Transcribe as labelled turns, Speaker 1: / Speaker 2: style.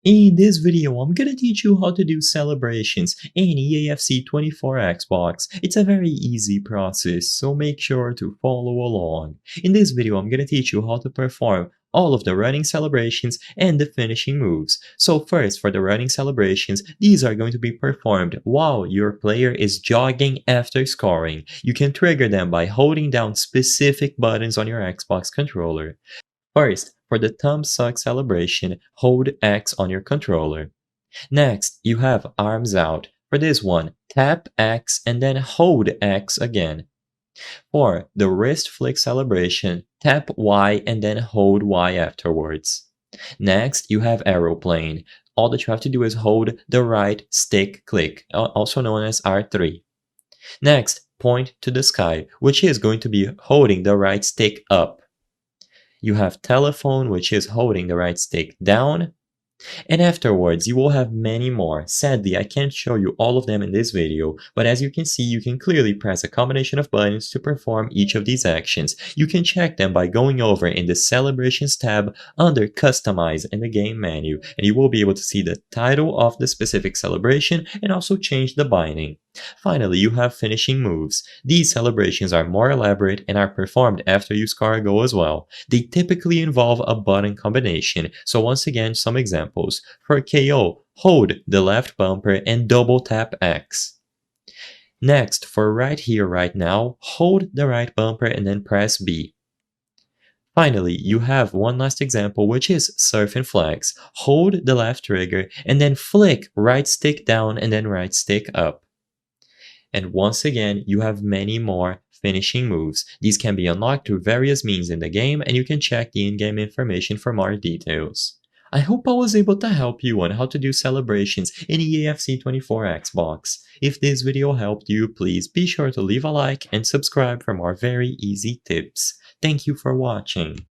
Speaker 1: In this video, I'm gonna teach you how to do celebrations in EAFC 24 Xbox. It's a very easy process, so make sure to follow along. In this video, I'm gonna teach you how to perform all of the running celebrations and the finishing moves. So first, for the running celebrations, these are going to be performed while your player is jogging after scoring. You can trigger them by holding down specific buttons on your Xbox controller. First, for the thumb suck celebration, hold X on your controller. Next, you have arms out. For this one, tap X and then hold X again. For the wrist flick celebration, tap Y and then hold Y afterwards. Next, you have aeroplane. All that you have to do is hold the right stick click, also known as R3. Next, point to the sky, which is going to be holding the right stick up. You have telephone, which is holding the right stick down. And afterwards, you will have many more. Sadly, I can't show you all of them in this video, but as you can see, you can clearly press a combination of buttons to perform each of these actions. You can check them by going over in the Celebrations tab under Customize in the game menu, and you will be able to see the title of the specific celebration and also change the binding. Finally, you have finishing moves. These celebrations are more elaborate and are performed after you score a goal as well. They typically involve a button combination, so once again, some examples. For KO, hold the left bumper and double tap X. Next, for right here, right now, hold the right bumper and then press B. Finally, you have one last example, which is surf and flex. Hold the left trigger and then flick right stick down and then right stick up. And once again, you have many more finishing moves. These can be unlocked through various means in the game, and you can check the in-game information for more details. I hope I was able to help you on how to do celebrations in EAFC 24 Xbox. If this video helped you, please be sure to leave a like and subscribe for more very easy tips. Thank you for watching.